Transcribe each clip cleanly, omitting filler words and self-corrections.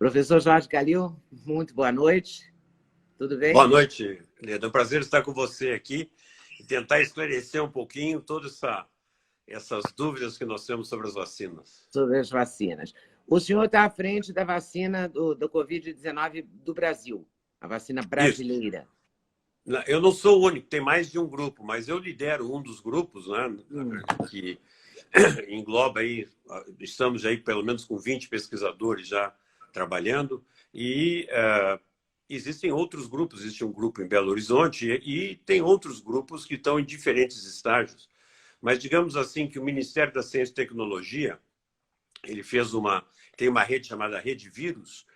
Professor Jorge Calil, muito boa noite. Tudo bem? Boa noite, Leda. É um prazer estar com você aqui e tentar esclarecer um pouquinho todas essas dúvidas que nós temos sobre as vacinas. Sobre as vacinas. O senhor está à frente da vacina do Covid-19 do Brasil, a vacina brasileira. Isso. Eu não sou o único, tem mais de um grupo, mas eu lidero um dos grupos, né, que engloba aí, estamos aí pelo menos com 20 pesquisadores já trabalhando, e existem outros grupos, existe um grupo em Belo Horizonte e tem outros grupos que estão em diferentes estágios. Mas digamos assim que o Ministério da Ciência e Tecnologia, ele tem uma rede chamada Rede Vírus,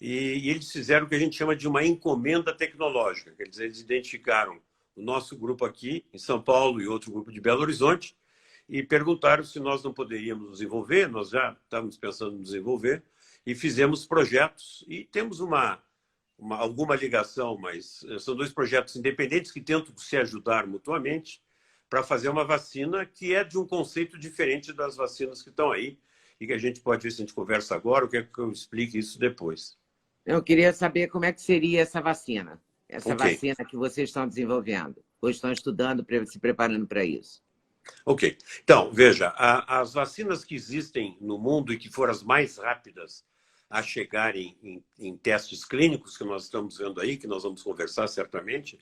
e eles fizeram o que a gente chama de uma encomenda tecnológica. Quer dizer, eles identificaram o nosso grupo aqui em São Paulo e outro grupo de Belo Horizonte e perguntaram se nós não poderíamos nos envolver. Nós já estávamos pensando em nos envolver e fizemos projetos e temos alguma ligação, mas são dois projetos independentes que tentam se ajudar mutuamente para fazer uma vacina que é de um conceito diferente das vacinas que estão aí e que a gente pode ver se a gente conversa agora, ou quer que eu explique isso depois. Eu queria saber como é que seria essa vacina, vacina que vocês estão desenvolvendo, ou estão estudando, se preparando para isso. Ok. Então, veja, as vacinas que existem no mundo e que foram as mais rápidas a chegarem em testes clínicos, que nós estamos vendo aí, que nós vamos conversar certamente,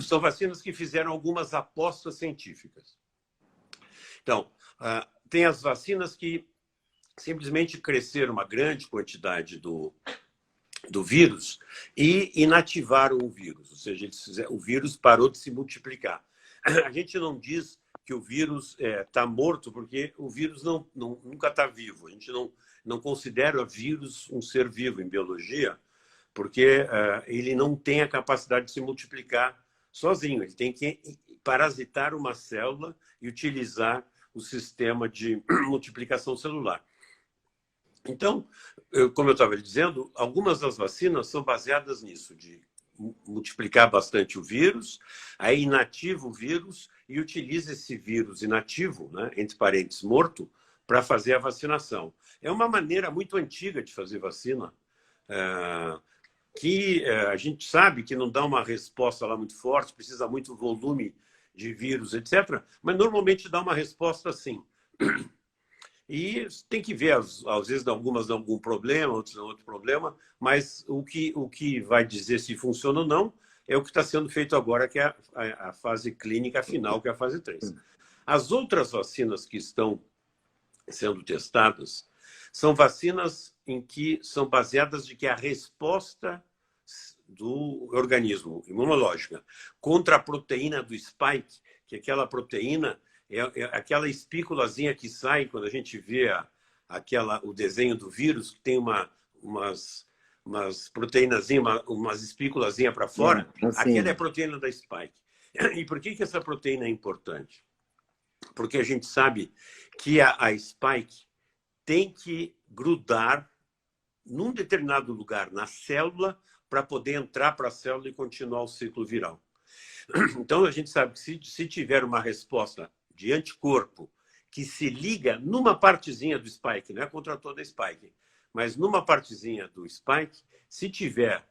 são vacinas que fizeram algumas apostas científicas. Então, tem as vacinas que simplesmente cresceram uma grande quantidade do vírus e inativaram o vírus, ou seja, o vírus parou de se multiplicar. A gente não diz que o vírus está morto, porque o vírus nunca está vivo. A gente não considera o vírus um ser vivo em biologia, porque ele não tem a capacidade de se multiplicar sozinho. Ele tem que parasitar uma célula e utilizar o sistema de multiplicação celular. Então, como eu estava dizendo, algumas das vacinas são baseadas nisso, de multiplicar bastante o vírus, aí inativa o vírus e utiliza esse vírus inativo, né, entre parênteses, morto, para fazer a vacinação. É uma maneira muito antiga de fazer vacina, que a gente sabe que não dá uma resposta lá muito forte, precisa muito volume de vírus, etc., mas normalmente dá uma resposta assim. E tem que ver, às vezes algumas dão algum problema, outras dão outro problema, mas o que vai dizer se funciona ou não é o que está sendo feito agora, que é a fase clínica final, que é a fase 3. As outras vacinas que estão sendo testadas são vacinas em que são baseadas de que a resposta do organismo imunológica contra a proteína do spike, que é aquela proteína, é aquela espículazinha que sai quando a gente vê o desenho do vírus, que tem umas proteínazinhas, umas espículazinhas para fora. Assim. Aquela é a proteína da spike. E por que essa proteína é importante? Porque a gente sabe que a spike tem que grudar num determinado lugar na célula para poder entrar para a célula e continuar o ciclo viral. Então, a gente sabe que se tiver uma resposta de anticorpo que se liga numa partezinha do spike, não é contra toda a spike, mas numa partezinha do spike, se tiver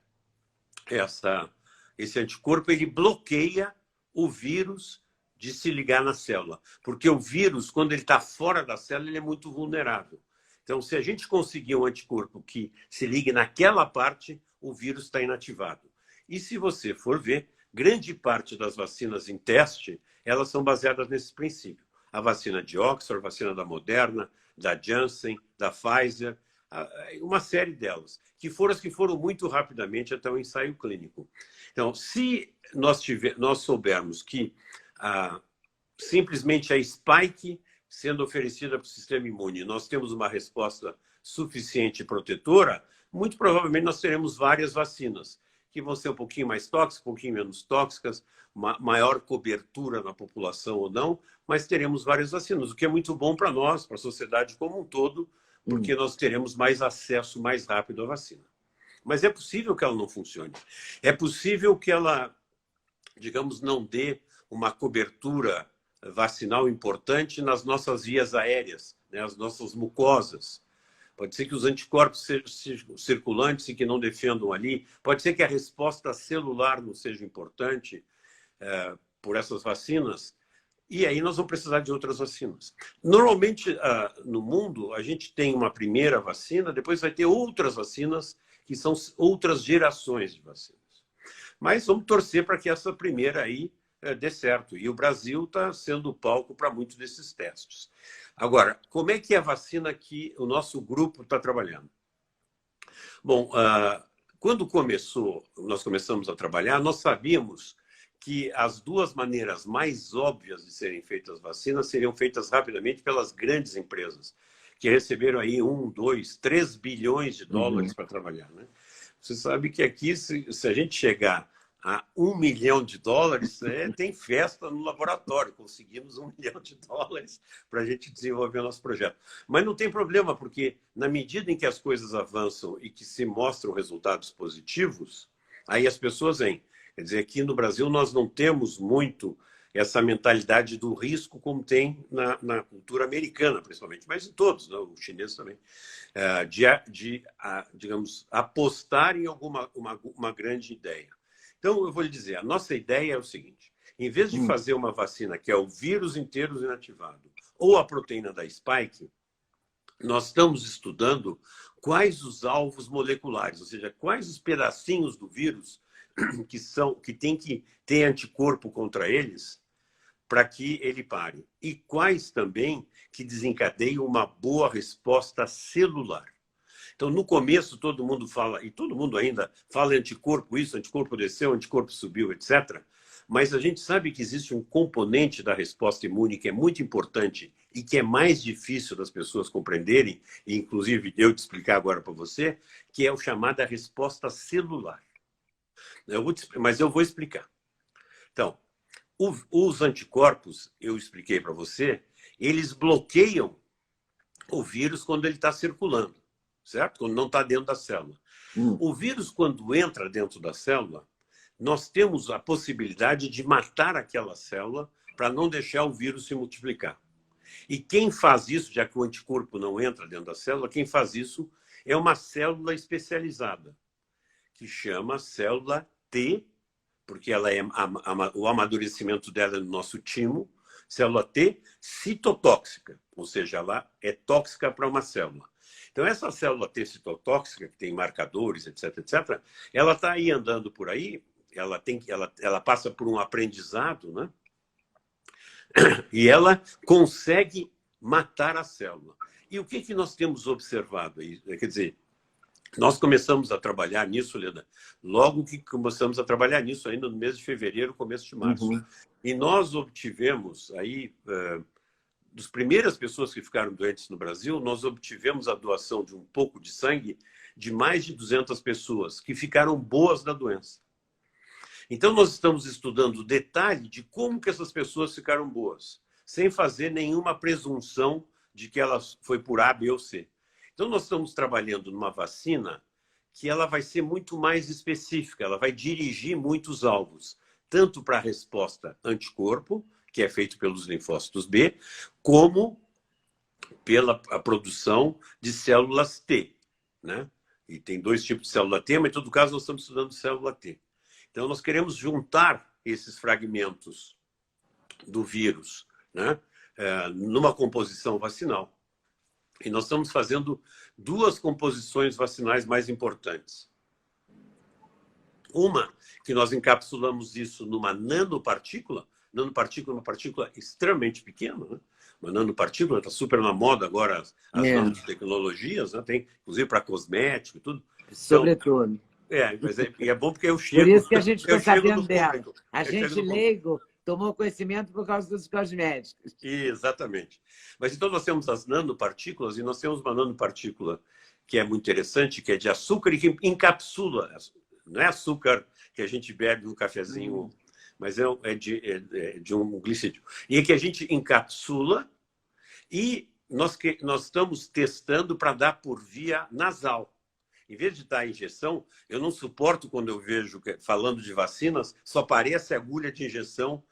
esse anticorpo, ele bloqueia o vírus de se ligar na célula. Porque o vírus, quando ele está fora da célula, ele é muito vulnerável. Então, se a gente conseguir um anticorpo que se ligue naquela parte, o vírus está inativado. E se você for ver, grande parte das vacinas em teste, elas são baseadas nesse princípio. A vacina de Oxford, a vacina da Moderna, da Janssen, da Pfizer, uma série delas, que foram as que foram muito rapidamente até o ensaio clínico. Então, se nós soubermos que simplesmente a spike sendo oferecida para o sistema imune, nós temos uma resposta suficiente e protetora, muito provavelmente nós teremos várias vacinas, que vão ser um pouquinho mais tóxicas, um pouquinho menos tóxicas, maior cobertura na população ou não, mas teremos várias vacinas, o que é muito bom para nós, para a sociedade como um todo, porque nós teremos mais acesso mais rápido à vacina. Mas é possível que ela não funcione. É possível que ela, digamos, não dê uma cobertura vacinal importante nas nossas vias aéreas, né, as nossas mucosas. Pode ser que os anticorpos sejam circulantes e que não defendam ali. Pode ser que a resposta celular não seja importante por essas vacinas. E aí nós vamos precisar de outras vacinas. Normalmente, no mundo, a gente tem uma primeira vacina, depois vai ter outras vacinas, que são outras gerações de vacinas. Mas vamos torcer para que essa primeira aí dê certo. E o Brasil está sendo o palco para muitos desses testes. Agora, como é que é a vacina que o nosso grupo está trabalhando? Bom, quando nós começamos a trabalhar, nós sabíamos que as duas maneiras mais óbvias de serem feitas vacinas seriam feitas rapidamente pelas grandes empresas, que receberam aí 1, 2, 3 bilhões de dólares para trabalhar, né? Você sabe que aqui, se a gente chegar a 1 milhão de dólares, tem festa no laboratório. Conseguimos 1 milhão de dólares para a gente desenvolver o nosso projeto. Mas não tem problema, porque na medida em que as coisas avançam e que se mostram resultados positivos, aí as pessoas vêm. Quer dizer, aqui no Brasil nós não temos muito essa mentalidade do risco como tem na cultura americana, principalmente, mas em todos, né? O chinês também, digamos, apostar em uma grande ideia. Então, eu vou lhe dizer, a nossa ideia é o seguinte, em vez de fazer uma vacina que é o vírus inteiro inativado ou a proteína da spike, nós estamos estudando quais os alvos moleculares, ou seja, quais os pedacinhos do vírus que tem que ter anticorpo contra eles para que ele pare. E quais também que desencadeiam uma boa resposta celular. Então, no começo, todo mundo fala, e todo mundo ainda fala anticorpo isso, anticorpo desceu, anticorpo subiu, etc. Mas a gente sabe que existe um componente da resposta imune que é muito importante e que é mais difícil das pessoas compreenderem, e inclusive eu te explicar agora para você, que é o chamado resposta celular. Mas eu vou explicar. Então, os anticorpos, eu expliquei para você, eles bloqueiam o vírus quando ele está circulando, certo? Quando não está dentro da célula. O vírus, quando entra dentro da célula, nós temos a possibilidade de matar aquela célula para não deixar o vírus se multiplicar. E quem faz isso, já que o anticorpo não entra dentro da célula, quem faz isso é uma célula especializada, que chama célula T, porque ela é o amadurecimento dela é no nosso timo, célula T citotóxica, ou seja, ela é tóxica para uma célula. Então, essa célula T citotóxica, que tem marcadores, etc., etc., ela está aí andando por aí, ela passa por um aprendizado, né? E ela consegue matar a célula. E o que nós temos observado aí? Quer dizer, nós começamos a trabalhar nisso, Leda, logo que começamos a trabalhar nisso, ainda no mês de fevereiro, começo de março. E nós obtivemos aí, das primeiras pessoas que ficaram doentes no Brasil, nós obtivemos a doação de um pouco de sangue de mais de 200 pessoas que ficaram boas da doença. Então, nós estamos estudando o detalhe de como que essas pessoas ficaram boas, sem fazer nenhuma presunção de que ela foi por A, B ou C. Então, nós estamos trabalhando numa vacina que ela vai ser muito mais específica, ela vai dirigir muitos alvos, tanto para a resposta anticorpo, que é feito pelos linfócitos B, como pela produção de células T, né? E tem 2 tipos de célula T, mas em todo caso nós estamos estudando célula T. Então, nós queremos juntar esses fragmentos do vírus, né, numa composição vacinal. E nós estamos fazendo 2 composições vacinais mais importantes. Uma, que nós encapsulamos isso numa nanopartícula. Nanopartícula é uma partícula extremamente pequena, né? Uma nanopartícula está super na moda agora, as nanotecnologias, né? Tem, inclusive, para cosmético e tudo. Sobretudo. Mas é bom porque eu chego... Por isso que a gente ficou sabendo dela. A gente leigo tomou conhecimento por causa dos cosméticos. Exatamente. Mas então nós temos as nanopartículas e nós temos uma nanopartícula que é muito interessante, que é de açúcar e que encapsula. Não é açúcar que a gente bebe no cafezinho, mas é de um glicídio. E é que a gente encapsula e nós estamos testando para dar por via nasal. Em vez de dar a injeção, eu não suporto quando eu vejo, falando de vacinas, só parece agulha de injeção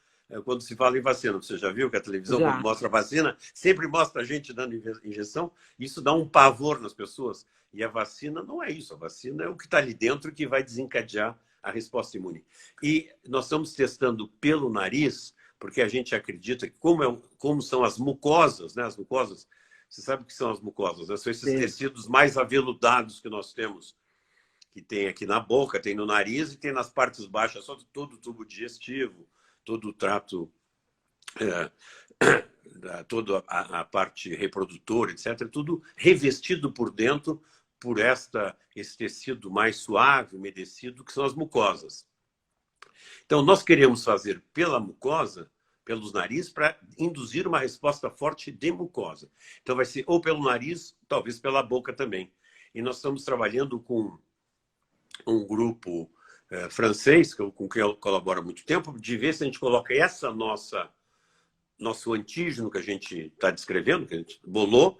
quando se fala em vacina. Você já viu que a televisão, Já. quando mostra vacina, sempre mostra a gente dando injeção? Isso dá um pavor nas pessoas. E a vacina não é isso. A vacina é o que está ali dentro que vai desencadear a resposta imune. E nós estamos testando pelo nariz, porque a gente acredita que, como são as mucosas, né? As mucosas, você sabe o que são as mucosas, né? São esses tecidos mais aveludados que nós temos, que tem aqui na boca, tem no nariz e tem nas partes baixas, só todo o tubo digestivo, todo o trato, toda a parte reprodutora, etc., tudo revestido por dentro por esse tecido mais suave, umedecido, que são as mucosas. Então, nós queremos fazer pela mucosa, pelos narizes, para induzir uma resposta forte de mucosa. Então, vai ser ou pelo nariz, talvez pela boca também. E nós estamos trabalhando com um grupo francês, com quem eu colaboro há muito tempo, de ver se a gente coloca nosso antígeno que a gente está descrevendo, que a gente bolou,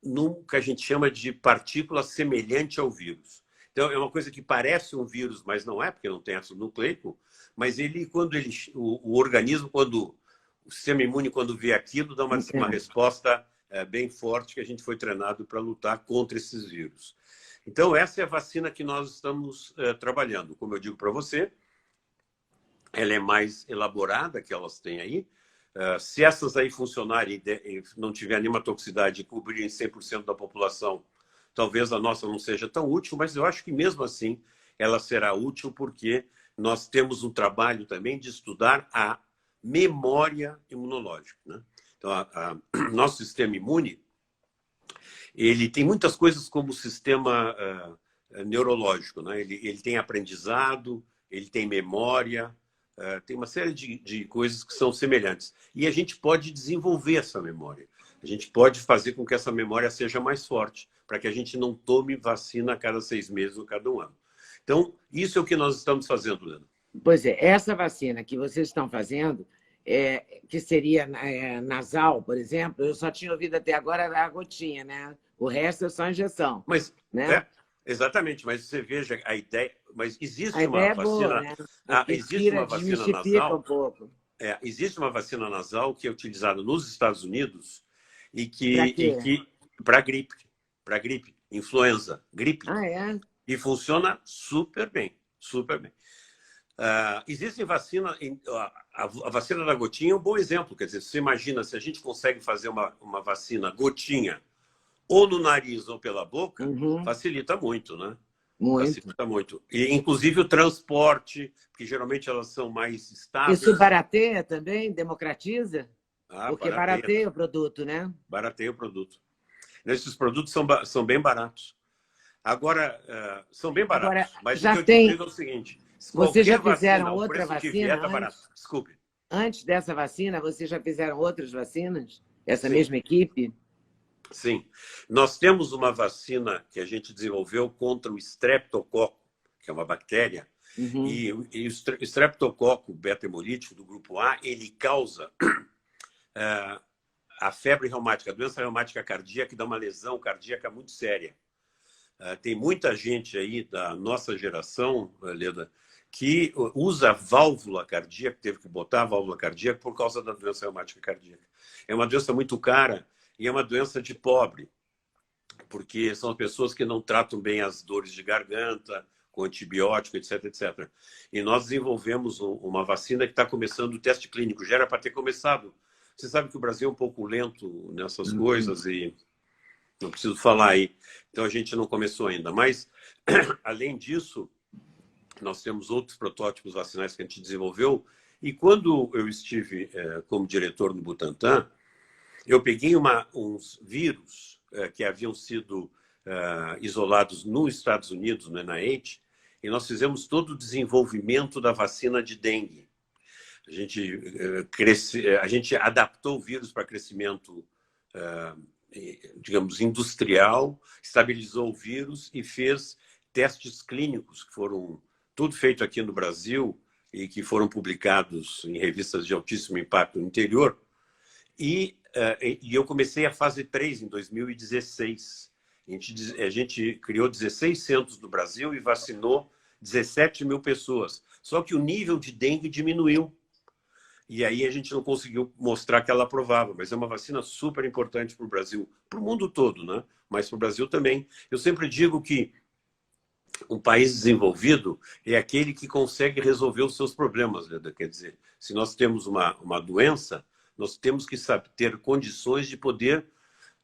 num que a gente chama de partícula semelhante ao vírus. Então, é uma coisa que parece um vírus, mas não é, porque não tem ácido nucleico, mas o organismo, o sistema imune, quando vê aquilo, dá uma resposta bem forte, que a gente foi treinado para lutar contra esses vírus. Então, essa é a vacina que nós estamos trabalhando. Como eu digo para você, ela é mais elaborada que elas têm aí. Se essas aí funcionarem e não tiver nenhuma toxicidade e cobrirem 100% da população, talvez a nossa não seja tão útil, mas eu acho que mesmo assim ela será útil, porque nós temos um trabalho também de estudar a memória imunológica, né? Então, nosso sistema imune, ele tem muitas coisas como sistema neurológico, né? Ele tem aprendizado, ele tem memória, tem uma série de coisas que são semelhantes. E a gente pode desenvolver essa memória. A gente pode fazer com que essa memória seja mais forte, para que a gente não tome vacina a cada 6 meses ou cada 1 ano. Então, isso é o que nós estamos fazendo, Leandro. Pois é, essa vacina que vocês estão fazendo, que seria nasal, por exemplo, eu só tinha ouvido até agora a gotinha, né? O resto é só injeção. Mas, né? Exatamente, mas você veja a ideia. Mas existe uma vacina. Boa, né? Existe uma vacina nasal. Um pouco. Existe uma vacina nasal que é utilizada nos Estados Unidos e que para gripe, influenza, gripe. E funciona super bem, super bem. Existe vacina, a vacina da gotinha é um bom exemplo. Quer dizer, você imagina, se a gente consegue fazer uma vacina gotinha, ou no nariz ou pela boca, facilita muito, né? Facilita muito. E, inclusive, o transporte, porque geralmente elas são mais estáveis. Isso barateia também? Democratiza? Porque barateia o produto, né? Barateia o produto. Esses produtos são bem baratos. Agora, são bem baratos. Mas já o que eu te digo é o seguinte: vocês já fizeram outra vacina? Vier, tá barato. Desculpe. Antes dessa vacina, vocês já fizeram outras vacinas? Essa mesma equipe? Sim. Nós temos uma vacina que a gente desenvolveu contra o estreptococo, que é uma bactéria, e o estreptococo beta-hemolítico do grupo A, ele causa a febre reumática, a doença reumática cardíaca, que dá uma lesão cardíaca muito séria. Tem muita gente aí da nossa geração, Leda, que usa a válvula cardíaca, teve que botar a válvula cardíaca por causa da doença reumática cardíaca. É uma doença muito cara e é uma doença de pobre, porque são pessoas que não tratam bem as dores de garganta, com antibiótico, etc, etc. E nós desenvolvemos uma vacina que está começando o teste clínico. Já era para ter começado. Você sabe que o Brasil é um pouco lento nessas coisas e não preciso falar aí. Então, a gente não começou ainda. Mas, além disso, nós temos outros protótipos vacinais que a gente desenvolveu. E quando eu estive como diretor no Butantan, eu peguei uns vírus que haviam sido isolados nos Estados Unidos, no NIH, e nós fizemos todo o desenvolvimento da vacina de dengue. A gente adaptou o vírus para crescimento, digamos, industrial, estabilizou o vírus e fez testes clínicos, que foram tudo feito aqui no Brasil e que foram publicados em revistas de altíssimo impacto no interior. E eu comecei a fase 3 em 2016. A gente criou 16 centros no Brasil e vacinou 17 mil pessoas. Só que o nível de dengue diminuiu. E aí a gente não conseguiu mostrar que ela aprovava, mas é uma vacina super importante para o Brasil, para o mundo todo, né? Mas para o Brasil também. Eu sempre digo que um país desenvolvido é aquele que consegue resolver os seus problemas, Leda. Quer dizer, se nós temos uma doença, nós temos que saber, ter condições de poder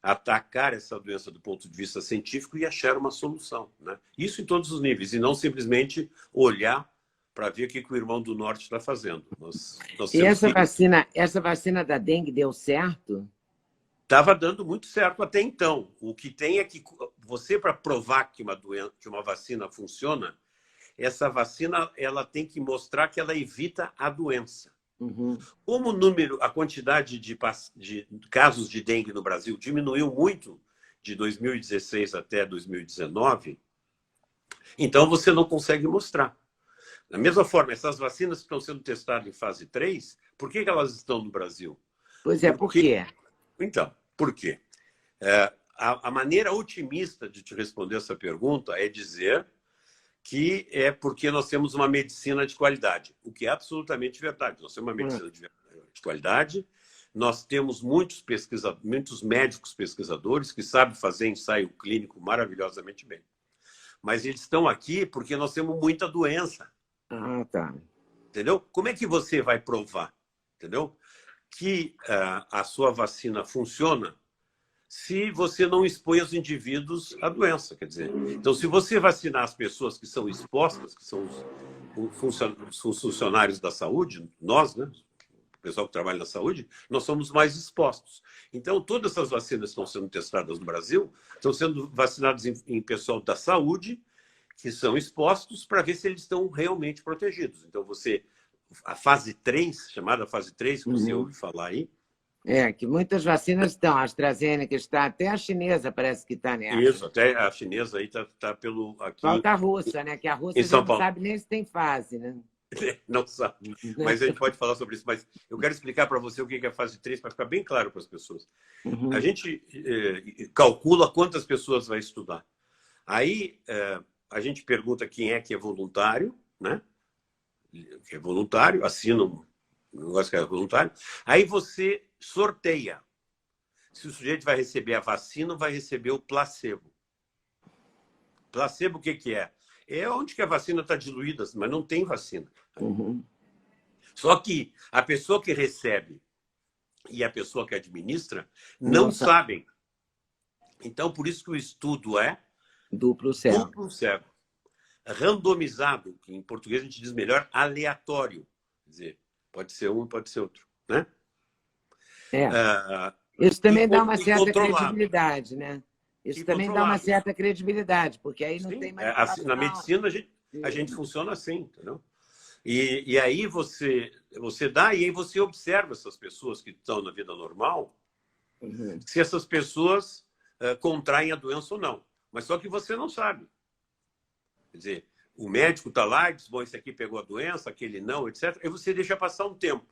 atacar essa doença do ponto de vista científico e achar uma solução, né? Isso em todos os níveis, e não simplesmente olhar para ver o que o irmão do Norte está fazendo. Nós E temos essa vacina da dengue deu certo? Estava dando muito certo até então. O que tem é que você, para provar que uma vacina funciona, essa vacina ela tem que mostrar que ela evita a doença. Uhum. Como a quantidade de casos de dengue no Brasil diminuiu muito de 2016 até 2019, então você não consegue mostrar. Da mesma forma, essas vacinas que estão sendo testadas em fase 3, por que elas estão no Brasil? Pois é, por quê? Então, por quê? A maneira otimista de te responder essa pergunta é dizer que é porque nós temos uma medicina de qualidade, o que é absolutamente verdade. Nós temos uma medicina de qualidade, nós temos muitos médicos pesquisadores que sabem fazer ensaio clínico maravilhosamente bem. Mas eles estão aqui porque nós temos muita doença. Ah, tá. Entendeu? Como é que você vai provar, entendeu, que a sua vacina funciona se você não expõe os indivíduos à doença? Quer dizer, então, se você vacinar as pessoas que são expostas, que são os funcionários da saúde, nós, né, o pessoal que trabalha na saúde, nós somos mais expostos. Então, todas essas vacinas que estão sendo testadas no Brasil estão sendo vacinadas em pessoal da saúde que são expostos para ver se eles estão realmente protegidos. Então, a fase 3, chamada fase 3, que você ouve falar aí. Que muitas vacinas estão, a AstraZeneca está, até a chinesa parece que está nessa. Isso, até a chinesa aí está pelo... Aqui, falta a russa, né? Que a russa não sabe nem se tem fase, né? Não sabe, mas a gente pode falar sobre isso. Mas eu quero explicar para você o que é a fase 3, para ficar bem claro para as pessoas. A gente calcula quantas pessoas vai estudar. Aí a gente pergunta quem é que é voluntário, né? Que é voluntário, assina um negócio que é voluntário. Aí você sorteia se o sujeito vai receber a vacina ou vai receber o placebo. Placebo, o que é? É onde que a vacina está diluída, mas não tem vacina. Só que a pessoa que recebe e a pessoa que administra não sabem. Então, por isso que o estudo é duplo cego. Duplo cego. Randomizado, que em português a gente diz melhor, aleatório. Quer dizer, pode ser um, pode ser outro, né? Isso também dá uma certa credibilidade, né? Isso também dá uma certa credibilidade, porque aí não tem mais... Na medicina a gente funciona assim, entendeu? E aí você dá, e aí você observa essas pessoas que estão na vida normal, se essas pessoas contraem a doença ou não. Mas só que você não sabe. Quer dizer, o médico está lá e diz, bom, esse aqui pegou a doença, aquele não, etc. E você deixa passar um tempo.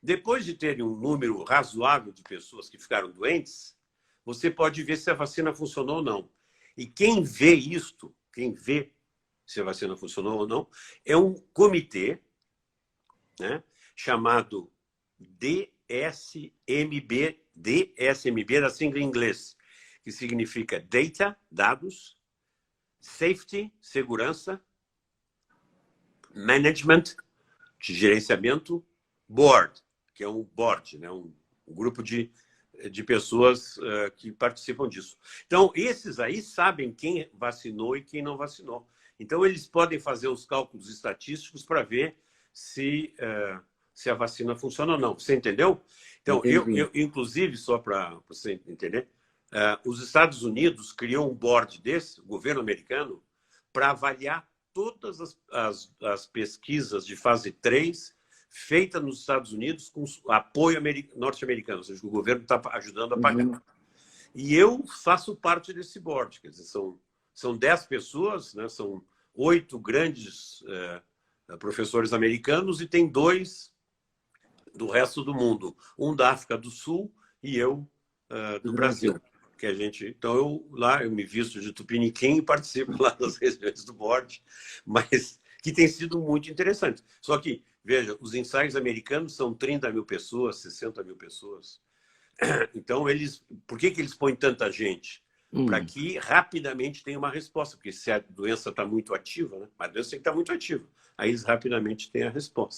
Depois de terem um número razoável de pessoas que ficaram doentes, você pode ver se a vacina funcionou ou não. E quem vê isto, quem vê se a vacina funcionou ou não, é um comitê, né, chamado DSMB da sigla em inglês, que significa Data, dados, Safety, segurança, Management, de gerenciamento, Board, que é um board, né? um grupo de pessoas que participam disso. Então, esses aí sabem quem vacinou e quem não vacinou. Então, eles podem fazer os cálculos estatísticos para ver se a vacina funciona ou não. Você entendeu? Então, eu inclusive, só para você entender, os Estados Unidos criou um board desse, o governo americano, para avaliar todas as pesquisas de fase 3 feitas nos Estados Unidos com apoio norte-americano, ou seja, o governo está ajudando a pagar. E eu faço parte desse board, quer dizer, são 10 pessoas, né? São 8 grandes professores americanos e tem 2 do resto do mundo, um da África do Sul e eu do Brasil. Que a gente, então eu me visto de tupiniquim e participo lá das reuniões do board, mas que tem sido muito interessante. Só que Veja, os ensaios americanos são 30 mil pessoas, 60 mil pessoas. Então, por que eles põem tanta gente? Para que rapidamente tenha uma resposta, porque se a doença está muito ativa, né? A doença tem que estar muito ativa. Aí eles rapidamente têm a resposta.